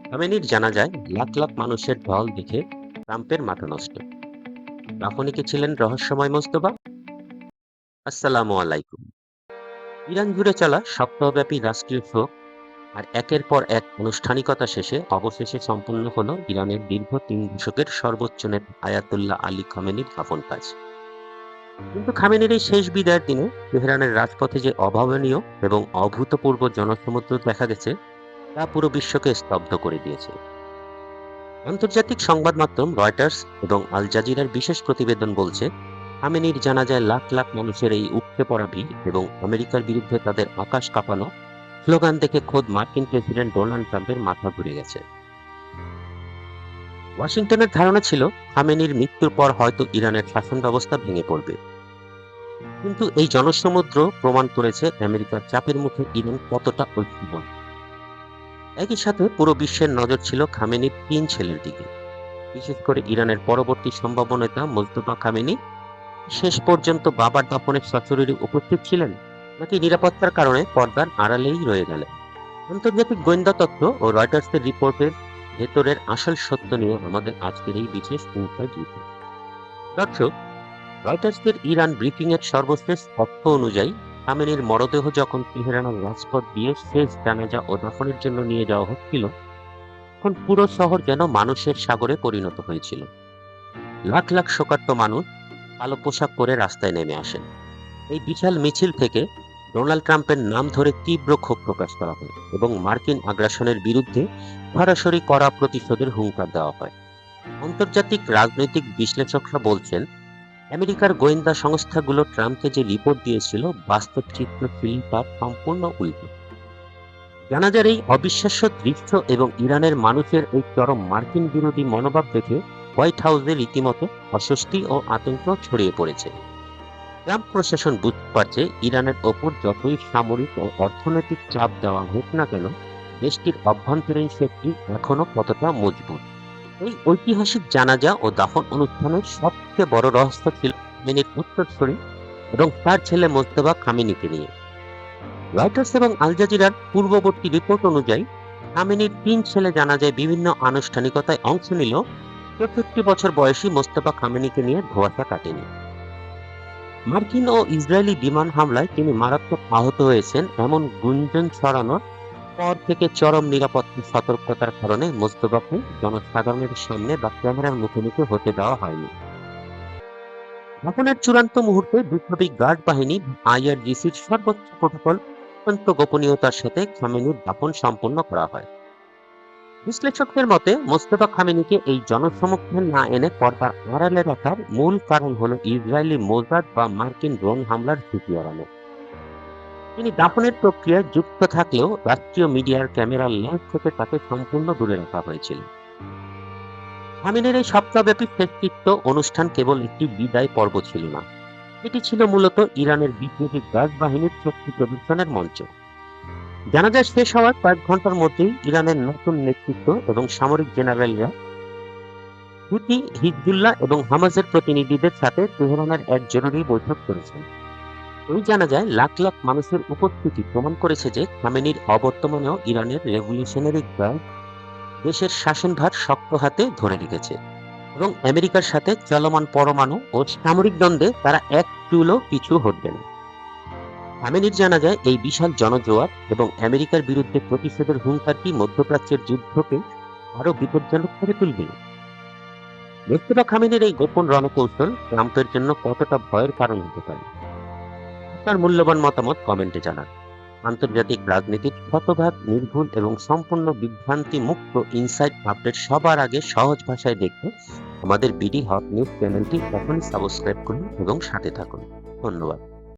খামেনির জানাজায় লাখ লাখ মানুষের ঢল দেখে ট্রাম্পের মাথা নষ্ট। আপনি কি ছিলেন রহস্যময় মোস্তফা? আসসালামু আলাইকুম। ইরান জুড়ে চলা সপ্তাহব্যাপী রাষ্ট্রীয় শোক আর একের পর এক আনুষ্ঠানিকতা শেষে অবশেষে সম্পন্ন হলো ইরানের দীর্ঘ 3 দশকের সর্বোচ্চ নেতা আয়াতুল্লাহ আলী খামেনির দাফন কাজ। কিন্তু খামেনির এই শেষ বিদায়ের দিনে তেহরানের রাজপথে যে অভাবনীয় এবং অভূতপূর্ব জনসমুদ্র দেখা গেছে তা পুরো বিশ্বকে স্তব্ধ করে দিয়েছে। আন্তর্জাতিক সংবাদ মাধ্যম রয়টার্স এবং আল জাজিরার বিশেষ প্রতিবেদন বলছে, খামেনির জানাজায় লাখ লাখ মানুষের এই উপচে পড়া ভিড় এবং আমেরিকার বিরুদ্ধে তাদের আকাশ কাঁপানো স্লোগান দেখে খোদ মার্কিন প্রেসিডেন্ট ডোনাল্ড ট্রাম্পের মাথা ঘুরে গেছে। ওয়াশিংটনের ধারণা ছিল খামেনির মৃত্যুর পর হয়তো ইরানের শাসন ব্যবস্থা ভেঙে পড়বে। কিন্তু এই জনসমুদ্র প্রমাণ করেছে আমেরিকার চাপের মুখে ইরান কতটা ঐক্যবদ্ধ। একই সাথে পুরো বিশ্বের নজর ছিল খামেনির 3 ছেলের দিকে, বিশেষ করে ইরানের পরবর্তী সম্ভাব্য নেতা মোস্তফা খামেনি শেষ পর্যন্ত বাবার দাফনের সশরীরে উপস্থিত ছিলেন, নাকি নিরাপত্তার কারণে পর্দার আড়ালেই রয়ে গেলেন। আন্তর্জাতিক গোয়েন্দা তথ্য ও রয়টার্সের রিপোর্টের ভেতরের আসল সত্য নিয়ে আমাদের আজকের এই বিশেষ ইনসাইট রিপোর্ট। দর্শক, রয়টার্সের ইরান ব্রিফিং এর সর্বশেষ তথ্য অনুযায়ী খামেনির মরদেহ যখন তেহরানের রাজপথ দিয়ে শেষ জানাজা ও দাফনের জন্য নিয়ে যাওয়া হচ্ছিল, তখন পুরো শহর যেন মানুষের সাগরে পরিণত হয়েছিল। লাখ লাখ শোকার্ত মানুষ কালো পোশাক পরে রাস্তায় নেমে আসেন। এই বিশাল মিছিল থেকে ডোনাল্ড ট্রাম্পের নাম ধরে তীব্র ক্ষোভ প্রকাশ করা হয় এবং মার্কিন আগ্রাসনের বিরুদ্ধে সরাসরি কড়া প্রতিশোধের হুঙ্কার দেওয়া হয়। আন্তর্জাতিক রাজনৈতিক বিশ্লেষকরা বলছেন, আমেরিকার গোয়েন্দা সংস্থাগুলো ট্রাম্পকে যে রিপোর্ট দিয়েছিল বাস্তব চিত্র ছিল তার সম্পূর্ণ উল্টো। জানাজার এই অবিশ্বাস্য দৃশ্য এবং ইরানের মানুষের এই চরম মার্কিন বিরোধী মনোভাব দেখে হোয়াইট হাউসে রীতিমতো অস্বস্তি ও আতঙ্ক ছড়িয়ে পড়েছে। ট্রাম্প প্রশাসন বুঝতে পারছে, ইরানের ওপর যতই সামরিক ও অর্থনৈতিক চাপ দেওয়া হোক না কেন, দেশটির অভ্যন্তরীণ শক্তি এখনো কতটা মজবুত। এই ঐতিহাসিক জানাজা ও দাফন অনুষ্ঠানের সবচেয়ে বড় রহস্য ছিল খামেনির উত্তরসূরি এবং তার ছেলে মোস্তফা খামেনিকে নিয়ে। রয়টার্স এবং আল জাজিরার পূর্ববর্তী রিপোর্ট অনুযায়ী খামেনির 3 ছেলে জানাজায় বিভিন্ন আনুষ্ঠানিকতায় অংশ নিলেও 64 বছর বয়সী মোস্তফা খামেনিকে নিয়ে ধোঁয়াশা কাটেনি। মার্কিন ও ইসরায়েলি বিমান হামলায় তিনি মারাত্মক আহত হয়েছেন এমন গুঞ্জন ছড়ানোর পর থেকে চরম নিরাপত্তা সতর্কতার কারণে মোস্তফাকে জনসাধারণের সামনে বা ক্যামেরার মুখোমুখি হতে দেওয়া হয়নি। দাফনের চূড়ান্ত মুহূর্তে বিপ্লবী গার্ড বাহিনী আইআরজিসির সর্বোচ্চ প্রোটোকল অত্যন্ত গোপনীয়তার সাথে খামেনির দাফন সম্পন্ন করা হয়। বিশ্লেষকদের মতে মোস্তফা খামেনিকে এই জনসমক্ষে না এনে পর্দার আড়ালে রাখার মূল কারণ হলো ইসরায়েলি মোসাদ বা মার্কিন ড্রোন হামলার ঝুঁকি এড়ানো। তিনি দাফনের প্রক্রিয়ায় যুক্ত থাকলেও রাষ্ট্রীয় মিডিয়ার ক্যামেরার লেন্স থেকে তাকে সম্পূর্ণ দূরে রাখা হয়েছিল। খামেনির এই সপ্তাহব্যাপী শেষকৃত্য অনুষ্ঠান কেবল একটি বিদায় পর্ব ছিল না, এটি ছিল মূলত ইরানের বিপ্লবী গার্ড বাহিনীর শক্তি প্রদর্শনের মঞ্চ। জানাজা শেষ হওয়ার কয়েক ঘন্টার মধ্যেই ইরানের নতুন নেতৃত্ব এবং সামরিক জেনারেলরা হুথি, হিজবুল্লাহ এবং হামাসের প্রতিনিধিদের সাথে তেহরানের এক জরুরি বৈঠক করেছেন। ওই জানাজায় লাখ লাখ মানুষের উপস্থিতি প্রমাণ করেছে যে খামেনির অবর্তমানেও ইরানের রেভলিউশনারি গার্ড দেশের শাসনভার শক্ত হাতে ধরে রেখেছে এবং আমেরিকার সাথে চলমান পরমাণু ও সামরিক দ্বন্দ্বে তারা এক চুলও পিছু হটবে না। খামেনির জানাজায় এই বিশাল জনজোয়ার এবং আমেরিকার বিরুদ্ধে প্রতিশোধের হুঙ্কার কি মধ্যপ্রাচ্যের যুদ্ধকে আরো বিপজ্জনক করে তুলবে? মোস্তফা খামেনির এই গোপন রণকৌশল ট্রাম্পের জন্য কতটা ভয়ের কারণ হতে পারে? আপনার মূল্যবান মতামত কমেন্টে জানান। আন্তর্জাতিক রাজনীতির শতভাগ নির্ভুল এবং সম্পূর্ণ বিভ্রান্তি মুক্ত ইনসাইট আপডেট সবার আগে সহজ ভাষায় দেখতে আমাদের বিডি হট নিউজ চ্যানেলটি এখনই সাবস্ক্রাইব করুন এবং সাথে থাকুন। ধন্যবাদ।